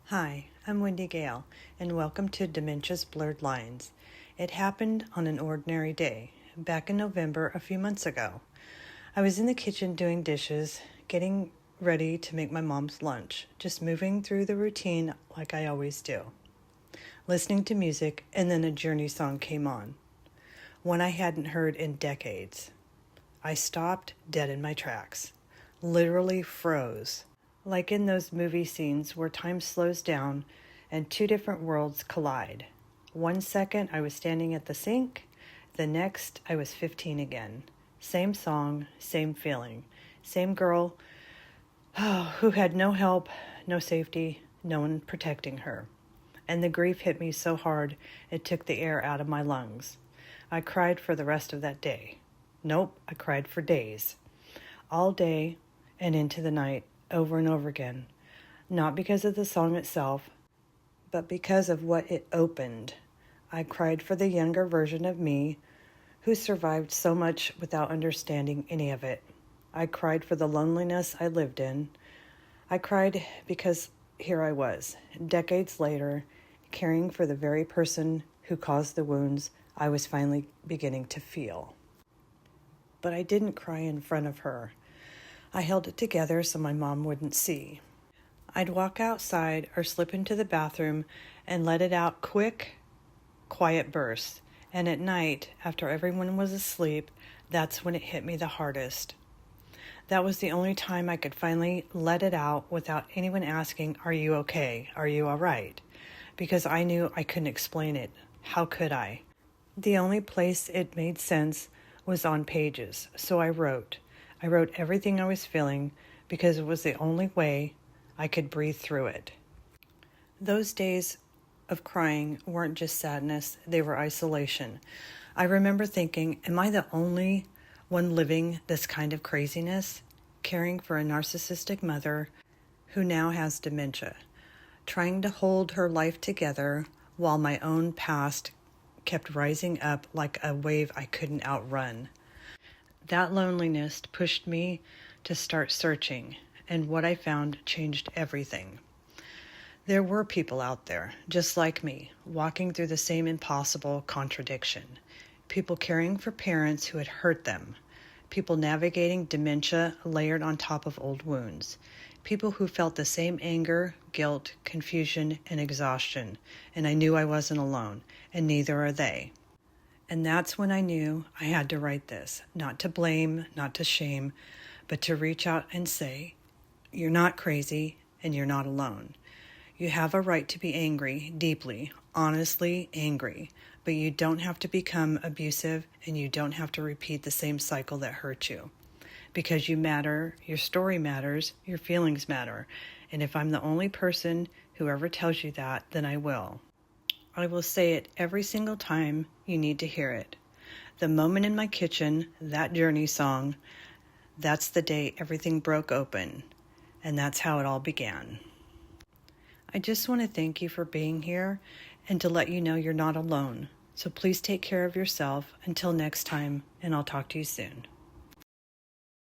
Hi, I'm Wendy Gale, and welcome to Dementia's Blurred Lines. It happened on an ordinary day, back in November a few months ago. I was in the kitchen doing dishes, getting ready to make my mom's lunch, just moving through the routine like I always do. Listening to music, and then a Journey song came on, one I hadn't heard in decades. I stopped dead in my tracks, literally froze. Like in those movie scenes where time slows down and two different worlds collide. 1 second I was standing at the sink, the next I was 15 again. Same song, same feeling, same girl who had no help, no safety, no one protecting her. And the grief hit me so hard it took the air out of my lungs. I cried for the rest of that day. Nope, I cried for days. All day and into the night, over and over again, not because of the song itself, but because of what it opened. I cried for the younger version of me who survived so much without understanding any of it. I cried for the loneliness I lived in. I cried because here I was, decades later, caring for the very person who caused the wounds I was finally beginning to feel. But I didn't cry in front of her. I held it together so my mom wouldn't see. I'd walk outside or slip into the bathroom and let it out quick, quiet bursts. And at night, after everyone was asleep, that's when it hit me the hardest. That was the only time I could finally let it out without anyone asking, "Are you okay? Are you all right?" Because I knew I couldn't explain it. How could I? The only place it made sense was on pages, so I wrote. I wrote everything I was feeling because it was the only way I could breathe through it. Those days of crying weren't just sadness, they were isolation. I remember thinking, am I the only one living this kind of craziness? Caring for a narcissistic mother who now has dementia, trying to hold her life together while my own past kept rising up like a wave I couldn't outrun. That loneliness pushed me to start searching, and what I found changed everything. There were people out there, just like me, walking through the same impossible contradiction. People caring for parents who had hurt them. People navigating dementia layered on top of old wounds. People who felt the same anger, guilt, confusion, and exhaustion. And I knew I wasn't alone, and neither are they. And that's when I knew I had to write this, not to blame, not to shame, but to reach out and say, you're not crazy and you're not alone. You have a right to be angry, deeply, honestly angry, but you don't have to become abusive and you don't have to repeat the same cycle that hurt you. Because you matter, your story matters, your feelings matter. And if I'm the only person who ever tells you that, then I will. I will say it every single time you need to hear it. The moment in my kitchen, that Journey song, that's the day everything broke open. And that's how it all began. I just want to thank you for being here and to let you know you're not alone. So please take care of yourself until next time, and I'll talk to you soon.